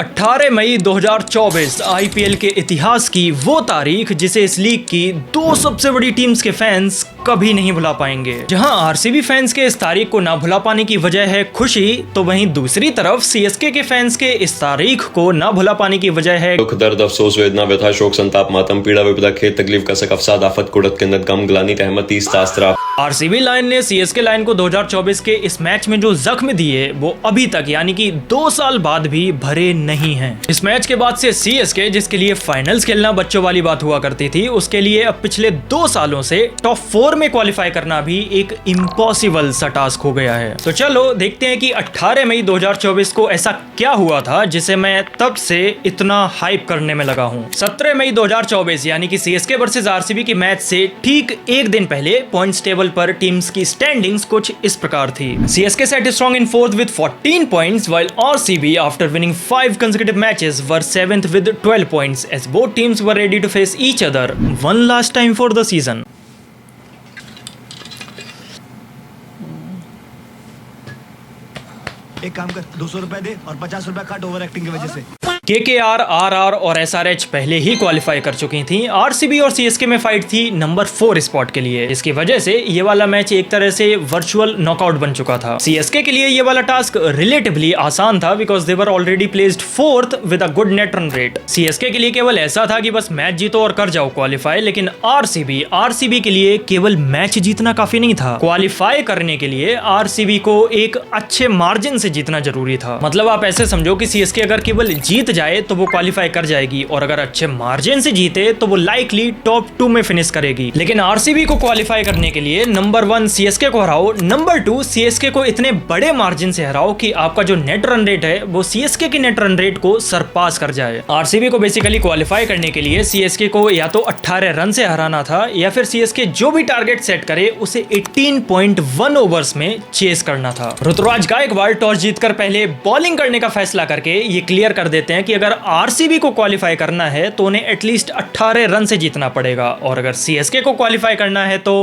18 मई 2024 IPL के इतिहास की वो तारीख जिसे इस लीग की दो सबसे बड़ी टीम्स के फैंस कभी नहीं भुला पाएंगे। जहां आरसीबी फैंस के इस तारीख को ना भुला पाने की वजह है खुशी, तो वहीं दूसरी तरफ सीएसके के फैंस के इस तारीख को ना भुला पाने की वजह है दुख, दर्द, अफसोस, वेदना, व्यथा, शोक, संताप, मातम, पीड़ा, विपदा, खेद, तकलीफ, कसक, अफसाद, आफत, कुड़त, किन्नत, गम, ग्लानि, रहमत, तीस, तास्त्रा। आरसीबी लाइन ने सीएसके लाइन को 2024 के इस मैच में जो जख्म दिए वो अभी तक यानी कि 2 साल बाद भी भरे नहीं हैं। इस मैच के बाद से सीएसके, जिसके लिए फाइनल्स खेलना बच्चों वाली बात हुआ करती थी, उसके लिए अब पिछले 2 सालों से टॉप 4 में क्वालिफाई करना भी एक इम्पॉसिबल सा टास्क हो गया है। तो चलो देखते हैं कि 18 मई 2024 को ऐसा क्या हुआ था जिसे मैं तब से इतना हाइप करने में लगा हूँ। 17 मई 2024 यानी कि सीएसके वर्सेस आरसीबी की मैच से ठीक एक दिन पहले पॉइंट्स टेबल पर टीम्स की स्टैंडिंग्स कुछ इस प्रकार थी। CSK set strong in 4th with 14 points while RCB after winning 5 consecutive matches were 7th with 12 points as both teams were ready to face each other one last time for the season. एक काम कर, 200 रुपए दे और 50 रुपए काट over acting की वजह से। केकेआर, आरआर और एसआरएच पहले ही क्वालिफाई कर चुकी थी। आरसीबी और सीएसके में फाइट थी नंबर 4 स्पॉट के लिए। इसकी वजह से ये वाला मैच एक तरह से वर्चुअल नॉकआउट बन चुका था। सीएसके के लिए ये वाला टास्क रिलेटिवली आसान था because they were already placed 4th with a good net run rate. CSK के लिए केवल ऐसा था कि बस मैच जीतो और कर जाओ क्वालिफाई, लेकिन आरसीबी के लिए केवल मैच जीतना काफी नहीं था। क्वालिफाई करने के लिए आरसीबी को एक अच्छे मार्जिन से जीतना जरूरी था। मतलब आप ऐसे समझो कि सीएसके अगर केवल जीत जाए तो वो क्वालिफाई कर जाएगी और अगर अच्छे मार्जिन से जीते तो वो लाइकली टॉप 2 में फिनिश करेगी। लेकिन आरसीबी को क्वालिफाई करने के लिए नंबर 1 सीएसके को हराओ, नंबर 2 सीएसके को इतने बड़े मार्जिन से हराओ कि आपका जो नेट रन रेट है वो सीएसके के नेट रन रेट को सरपास कर जाए। आरसीबी को बेसिकली क्वालिफाई करने के लिए सीएसके को या तो 18 रन से हराना था या फिर सीएसके जो भी टारगेट सेट करे उसे 18.1 ओवर्स में चेस करना था। ऋतुराज गायकवाड़ टॉस जीतकर पहले बॉलिंग करने का फैसला करके ये क्लियर कर देते हैं कि अगर आरसीबी को क्वालिफाई करना है तो उन्हें एटलीस्ट 18 रन से जीतना पड़ेगा और अगर सीएसके को क्वालिफाई करना है तो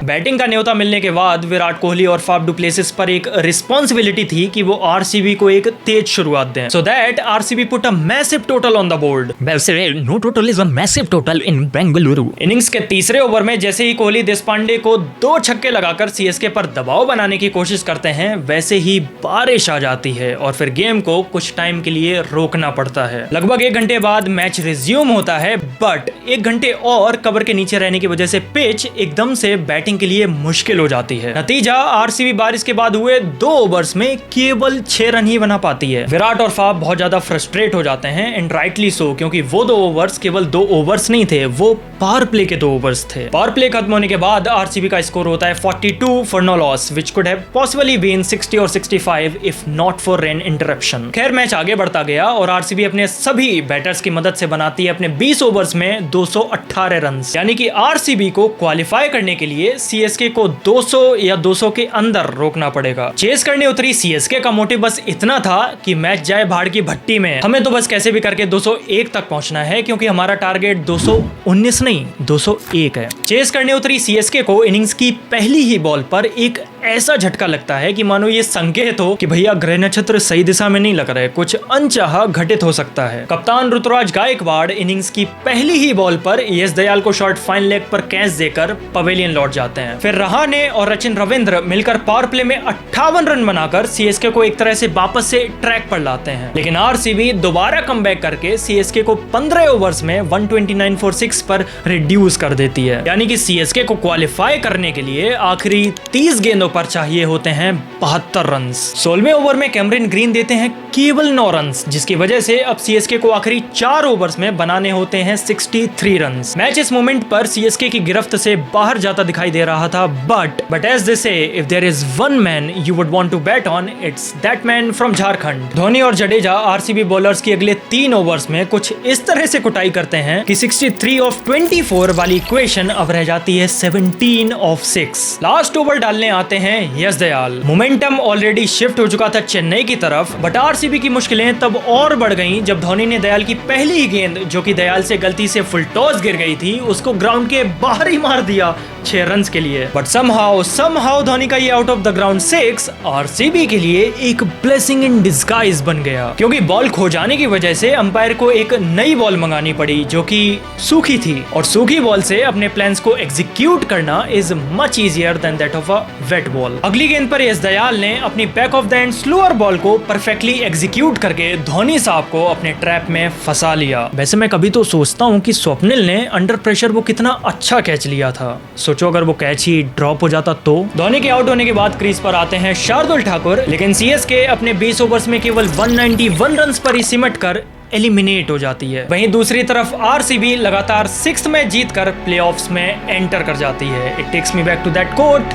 बैटिंग का न्योता मिलने के बाद विराट कोहली और फाफ डू प्लेसिस पर एक रिस्पॉन्सिबिलिटी थी कि वो आरसीबी को एक तेज शुरुआत दें, so that RCB put a massive total on the board. No total is a massive total in Bengaluru. Innings के तीसरे ओवर में जैसे ही कोहली देशपांडे को 2 छक्के लगाकर सीएसके पर दबाव बनाने की कोशिश करते हैं, वैसे ही बारिश आ जाती है और फिर गेम को कुछ टाइम के लिए रोकना पड़ता है। लगभग 1 घंटे बाद मैच रिज्यूम होता है, बट 1 घंटे और कवर के नीचे रहने की वजह से पिच एकदम से बैटिंग के लिए मुश्किल हो जाती है। नतीजा आरसीबी बारिश के बाद हुए 2 ओवर्स में केवल 6 रन ही बना पाती है। विराट और फाफ बहुत ज्यादा फ्रस्ट्रेट हो जाते हैं एंड राइटली सो, क्योंकि वो 2 ओवर्स केवल 2 ओवर्स नहीं थे, वो पावर प्ले के 2 ओवर्स थे। पावर प्ले खत्म होने के बाद आरसीबी का स्कोर होता है 42 for no loss which could have possibly been 60 और 65 if not for rain interruption. खैर मैच आगे बढ़ता गया और आरसीबी अपने सभी बैटर्स की मदद से बनाती है अपने 20 ओवर्स में 218 रन, यानी कि आरसीबी को क्वालिफाई करने के लिए सीएसके को 200 या 200 के अंदर रोकना पड़ेगा। चेस करने उतरी सीएसके का मोटिव बस इतना था कि मैच जाए भाड़ की भट्टी में, हमें तो बस कैसे भी करके 201 तक पहुंचना है क्योंकि हमारा टारगेट 219 नहीं 201 है। चेस करने उतरी सीएसके को इनिंग्स की पहली ही बॉल पर एक ऐसा झटका लगता है कि मानो ये संकेत हो कि भैया ग्रह नक्षत्र सही दिशा में नहीं लग रहे, कुछ अनचाहा घटित हो सकता है। कप्तान ऋतुराज गायकवाड़ इनिंग्स की पहली ही बॉल पर यश दयाल को शॉर्ट फाइन लेग पर कैच देकर पवेलियन लौट जाते हैं। फिर रहाणे और सचिन रविंद्र मिलकर पावर प्ले में 58 रन बनाकर सीएसके को एक तरह से वापस से ट्रैक पर लाते हैं, लेकिन आरसीबी दोबारा कमबैक करके सीएसके को 15 ओवर्स में 129 फॉर 6 पर रिड्यूस कर देती है। यानी कि सीएसके को क्वालिफाई करने के लिए आखिरी 30 गेंदों पर चाहिए होते हैं 72 रन। 16वें ओवर में कैमरिन ग्रीन देते हैं केवल 9 रन, जिसकी वजह से अब सीएसके को आखिरी 4 ओवर्स में बनाने होते हैं 63 रन। मैच इस मोमेंट पर सीएसके की गिरफ्त से बाहर जाता दिखाई दे रहा था, but as they say, if there is one man you would want to bet on, it's that man from Jharkhand. Dhoni और जडेजा आरसीबी बॉलर्स की अगले 3 ओवर्स में कुछ इस तरह से कुटाई करते हैं कि 63 ऑफ 24 वाली इक्वेशन अब रह जाती है 17 ऑफ 6। लास्ट ओवर डालने आते हैं यश दयाल। मोमेंटम ऑलरेडी शिफ्ट हो चुका था चेन्नई की तरफ, बट आरसीबी की मुश्किलें तब और बढ़ गईं जब धोनी ने दयाल की पहली ही गेंद, जो कि दयाल से गलती से फुल टॉस गिर गई थी, उसको ग्राउंड के बाहर ही मार दिया 6 रन रन्स के लिए। बट समहाउ धोनी का ये out of the ground 6 RCB के लिए एक ब्लेसिंग इन डिस्गाइज बन गया, क्योंकि बॉल खो जाने की वजह से अंपायर को एक नई बॉल मंगानी पड़ी जो कि सूखी थी, और सूखी बॉल से अपने प्लान्स को एग्जीक्यूट करना is much easier than that of a wet ball. अगली गेंद पर यश दयाल ने अपनी back of the end slower ball को परफेक्टली एग्जीक्यूट करके धोनी साहब को अपने ट्रैप में फंसा लिया। वैसे मैं कभी तो सोचता हूँ कि स्वप्निल ने अंडर प्रेशर वो कितना अच्छा कैच लिया था। सोचो अगर वो कैच ही ड्रॉप हो जाता तो। धोनी के आउट होने के बाद क्रीज पर आते हैं शार्दुल ठाकुर, लेकिन सीएसके अपने 20 ओवर्स में केवल 191 रन्स पर ही सिमट कर एलिमिनेट हो जाती है। वहीं दूसरी तरफ आरसीबी लगातार 6th मैच जीतकर प्लेऑफ्स में एंटर कर जाती है। It takes me back to that coat,